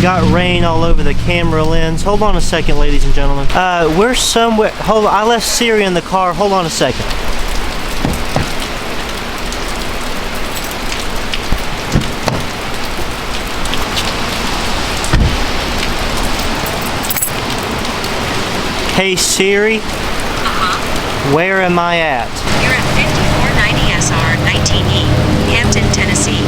got rain all over the camera lens. Hold on a second, ladies and gentlemen. We're somewhere. Hold on, I left Siri in the car. Hold on a second. Hey Siri. Where am I at? You're at 5490 SR 19E, Hampton, Tennessee.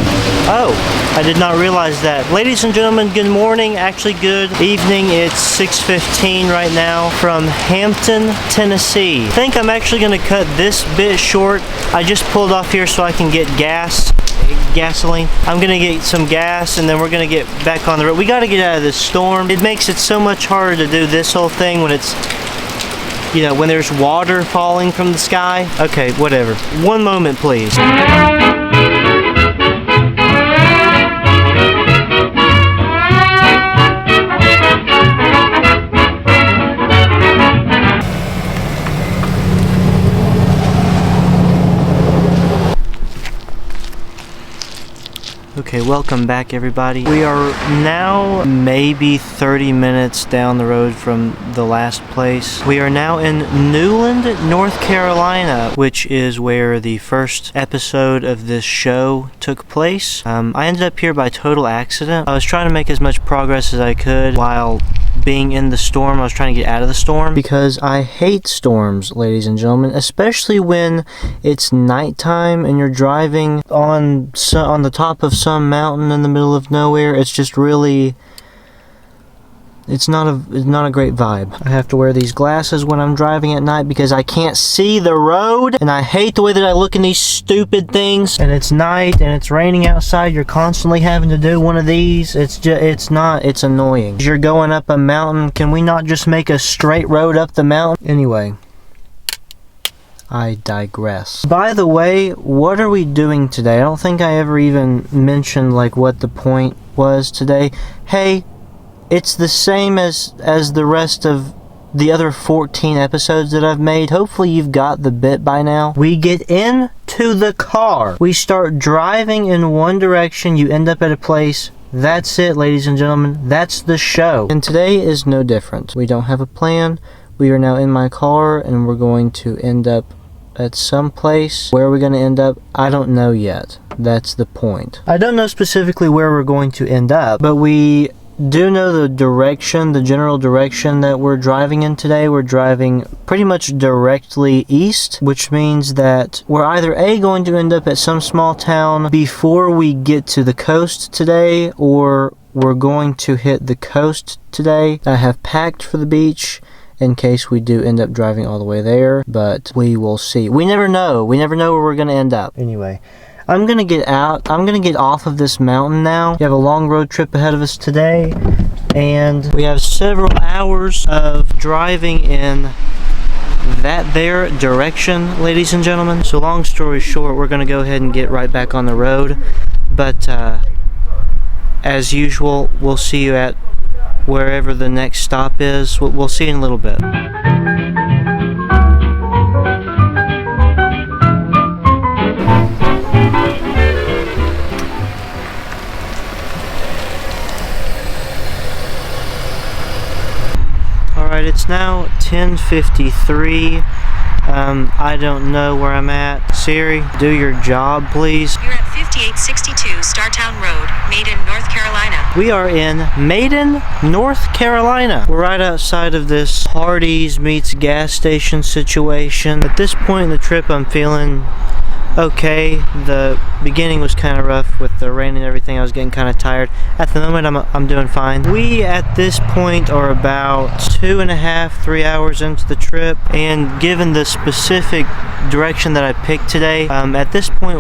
Oh, I did not realize that. Ladies and gentlemen, good morning, actually good evening. It's 6:15 right now from Hampton, Tennessee. I think I'm actually going to cut this bit short. I just pulled off here so I can get gasoline. I'm going to get some gas and then we're going to get back on the road. We got to get out of this storm. It makes it so much harder to do this whole thing when it's, you know, when there's water falling from the sky. Okay, whatever. One moment, please. Okay, welcome back everybody. We are now maybe 30 minutes down the road from the last place. We are now in Newland, North Carolina, which is where the first episode of this show took place. I ended up here by total accident. I was trying to make as much progress as I could while being in the storm. I was trying to get out of the storm because I hate storms, ladies and gentlemen, especially when it's nighttime and you're driving on the top of some mountain in the middle of nowhere. It's just really, it's not a great vibe. I have to wear these glasses when I'm driving at night because I can't see the road, and I hate the way that I look in these stupid things. And it's night and it's raining outside. You're constantly having to do one of these. It's annoying. You're going up a mountain. Can we not just make a straight road up the mountain? Anyway, I digress. By the way, what are we doing today? I don't think I ever even mentioned like what the point was today. Hey, it's the same as the rest of the other 14 episodes that I've made. Hopefully you've got the bit by now. We get into the car. We start driving in one direction. You end up at a place. That's it, ladies and gentlemen. That's the show. And today is no different. We don't have a plan. We are now in my car and we're going to end up at some place. Where we're going to end up, I don't know yet. That's the point. I don't know specifically where we're going to end up, but we do know the direction, the general direction that we're driving in today. We're driving pretty much directly east, which means that we're either A, going to end up at some small town before we get to the coast today, or we're going to hit the coast today. I have packed for the beach in case we do end up driving all the way there, but we will see. We never know. We never know where we're going to end up. Anyway, I'm going to get out. I'm going to get off of this mountain now. We have a long road trip ahead of us today, and we have several hours of driving in that there direction, ladies and gentlemen. So long story short, we're going to go ahead and get right back on the road, but as usual, we'll see you at wherever the next stop is. We'll see in a little bit. Alright, it's now 10:53. I don't know where I'm at. Siri, do your job, please. You're at 5862 Startown Road, Maiden, North Carolina. We are in Maiden, North Carolina. We're right outside of this Hardee's meets gas station situation. At this point in the trip, I'm feeling okay. The beginning was kind of rough with the rain and everything. I was getting kind of tired. At the moment, I'm doing fine. We at this point are about 2.5-3 hours into the trip, and given the specific direction that I picked today, at this point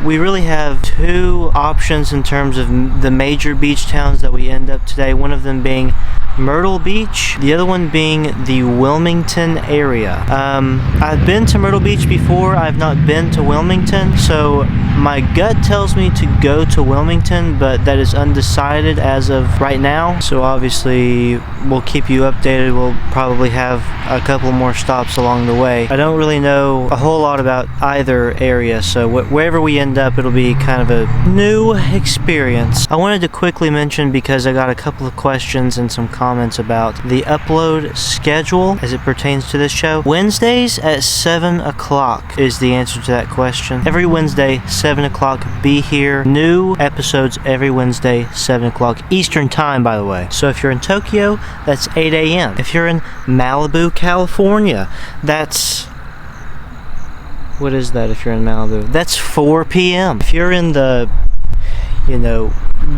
we really have two options in terms of the major beach towns that we end up today. One of them being Myrtle Beach, the other one being the Wilmington area. I've been to Myrtle Beach before. I've not been to Wilmington. Wilmington. So my gut tells me to go to Wilmington, but that is undecided as of right now. So obviously we'll keep you updated. We'll probably have a couple more stops along the way. I don't really know a whole lot about either area, so wherever we end up, it'll be kind of a new experience. I wanted to quickly mention, because I got a couple of questions and some comments about the upload schedule as it pertains to this show. Wednesdays at 7 o'clock is the answer to that question. Every Wednesday, 7 o'clock, be here. New episodes every Wednesday, 7 o'clock Eastern time, by the way. So if you're in Tokyo, that's 8 a.m. If you're in Malibu, California, that's... what is that if you're in Malibu? That's 4 p.m. If you're in the,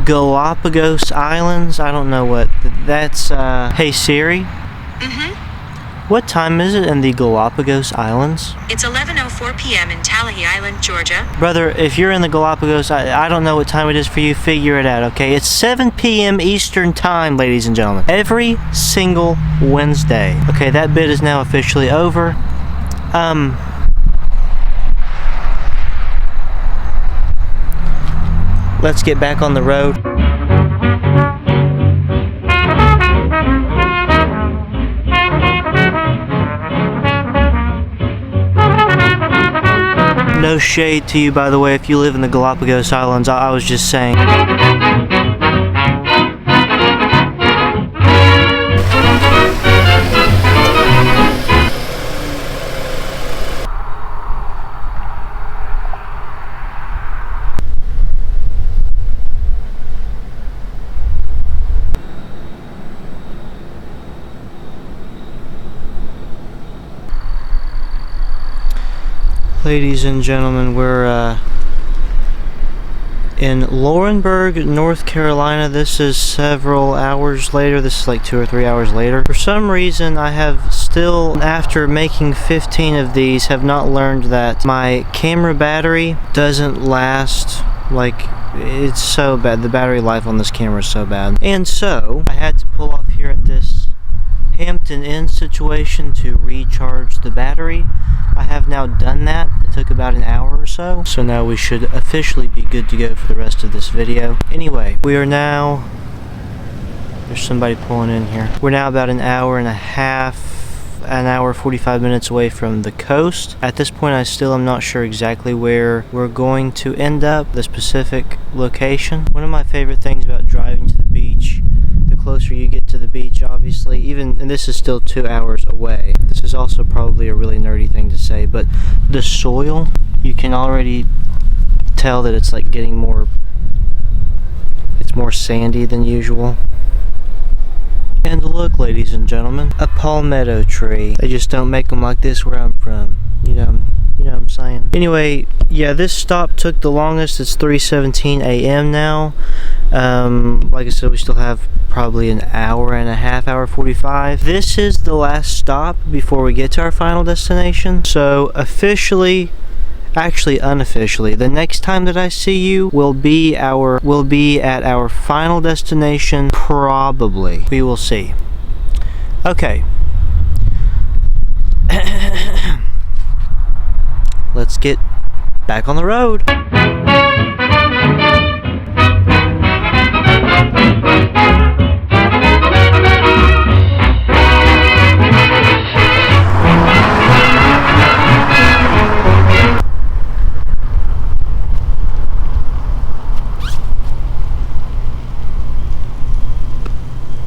Galapagos Islands, I don't know what, that's, hey Siri? What time is it in the Galapagos Islands? It's 11:04 p.m. in Tallahassee Island, Georgia. Brother, if you're in the Galapagos, I don't know what time it is for you. Figure it out, okay? It's 7 p.m. Eastern time, ladies and gentlemen. Every single Wednesday. Okay, that bit is now officially over. Let's get back on the road. No shade to you, by the way, if you live in the Galapagos Islands. I was just saying. Ladies and gentlemen, we're in Laurinburg, North Carolina. This is several hours later. This is like 2 or 3 hours later. For some reason, I have still, after making 15 of these, have not learned that my camera battery doesn't last. Like, it's so bad. The battery life on this camera is so bad. And so, I had to pull off here at this Hampton Inn situation to recharge the battery. I have now done that. It took about an hour or so. So now we should officially be good to go for the rest of this video. Anyway, we are now... there's somebody pulling in here. We're now about an hour and a half, an hour 45 minutes away from the coast. At this point, I still am not sure exactly where we're going to end up, the specific location. One of my favorite things about driving to the beach, the closer you get to the beach, obviously, even, and this is still 2 hours away. This is also probably a really nerdy thing to say, but the soil, you can already tell that it's like getting more, it's more sandy than usual. And look, ladies and gentlemen, a palmetto tree. They just don't make them like this where I'm from. You know what I'm saying? Anyway, yeah, this stop took the longest. It's 3:17 a.m. now. Like I said, we still have probably an hour and a half, hour 45. This is the last stop before we get to our final destination. So officially, actually unofficially, the next time that I see you will be at our final destination, probably. We will see. Okay. Let's get back on the road.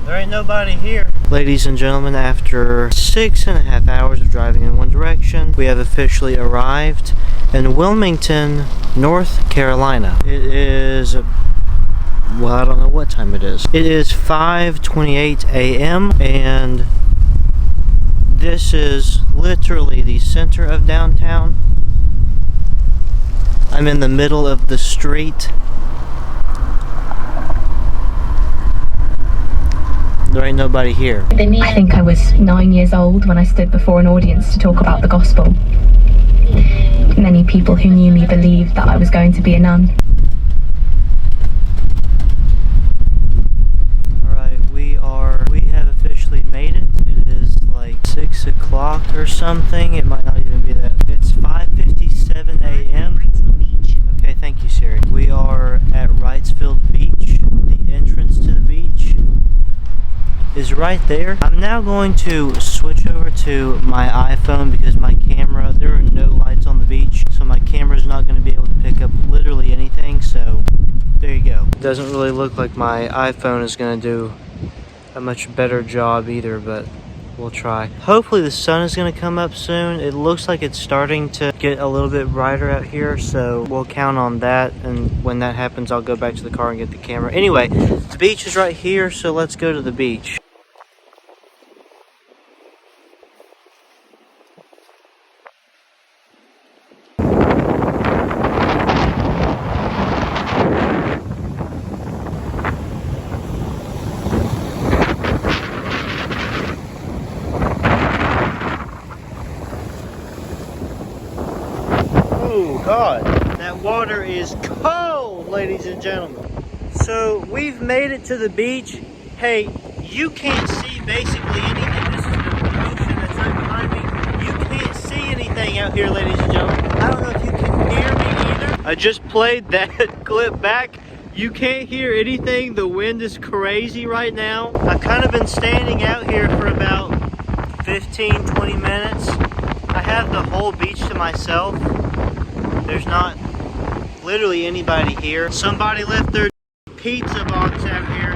There ain't nobody here. Ladies and gentlemen, after 6.5 hours of driving in one direction, we have officially arrived in Wilmington, North Carolina. It is, well, I don't know what time it is. It is 5:28 a.m. and this is literally the center of downtown. I'm in the middle of the street. There ain't nobody here. I think I was 9 years old when I stood before an audience to talk about the gospel. Many people who knew me believed that I was going to be a nun. Alright, we have officially made it. It is like 6 o'clock or something. It might not even be that. It's 5:57 a.m. right there. I'm now going to switch over to my iPhone because my camera, there are no lights on the beach, so my camera is not going to be able to pick up literally anything, so there you go. It doesn't really look like my iPhone is going to do a much better job either, but we'll try. Hopefully the sun is going to come up soon. It looks like it's starting to get a little bit brighter out here, so we'll count on that, and when that happens I'll go back to the car and get the camera. Anyway, the beach is right here, so let's go to the beach. Oh God, that water is cold, ladies and gentlemen. So we've made it to the beach. Hey, you can't see basically anything. This is the ocean that's right behind me. You can't see anything out here, ladies and gentlemen. I don't know if you can hear me either. I just played that clip back. You can't hear anything. The wind is crazy right now. I've kind of been standing out here for about 15-20 minutes. I have the whole beach to myself. There's not literally anybody here. Somebody left their pizza box out here.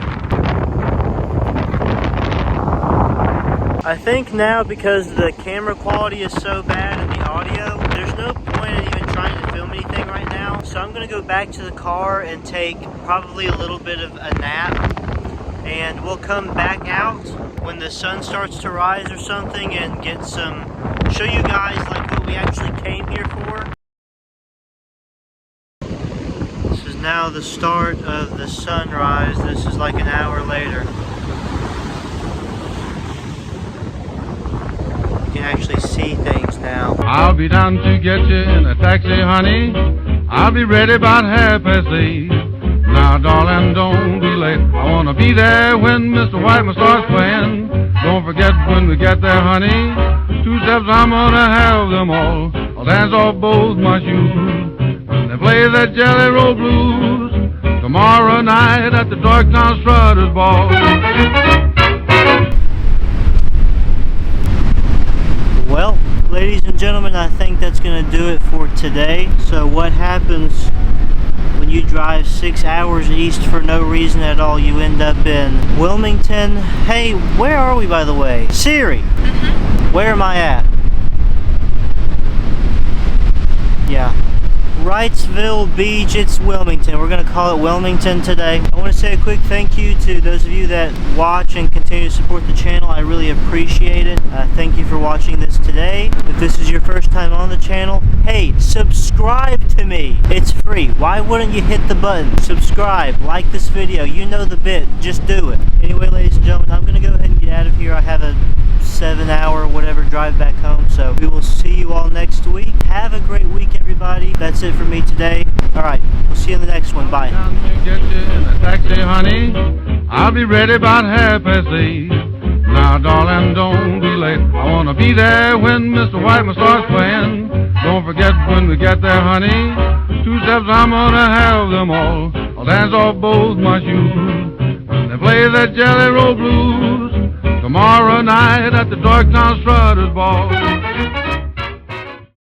I think now, because the camera quality is so bad and the audio, there's no point in even trying to film anything right now. So I'm gonna go back to the car and take probably a little bit of a nap, and we'll come back out when the sun starts to rise or something and get some, show you guys like what we actually came here for. This is now the start of the sunrise. This is like an hour later. You can actually see things now. I'll be down to get you in a taxi, honey. I'll be ready about 8:30. Now, darling, don't be late. I want to be there when Mr. Whiteman starts playing. Don't forget when we get there, honey. 2 steps, I'm gonna have them all. I'll dance off both my shoes. They play that Jelly Roll Blues tomorrow night at the Dorktown Strutters Ball. Well, ladies and gentlemen, I think that's going to do it for today. So what happens when you drive 6 hours east for no reason at all? You end up in Wilmington. Hey, where are we, by the way? Siri, where am I at? Yeah. Wrightsville Beach, it's Wilmington. We're going to call it Wilmington today. I want to say a quick thank you to those of you that watch and continue to support the channel. I really appreciate it. Thank you for watching this today. If this is your first time on the channel, hey, subscribe to me. It's free. Why wouldn't you hit the button? Subscribe, like this video. You know the bit. Just do it. Anyway, ladies and gentlemen, I'm going to go ahead and get out of here. I have a 7-hour whatever drive back home, so we will see you all next week. Have a great week, everybody. That's it for me today. Alright, we'll see you in the next one. Bye. Down to get you in a taxi, honey. I'll be ready about 8:30. Now, darling, don't be late. I want to be there when Mr. Whiteman starts playing. Don't forget when we get there, honey. 2 steps, I'm gonna have them all. I'll dance off both my shoes. They play that Jelly Roll Blues tomorrow night at the Dorktown Strutters Ball.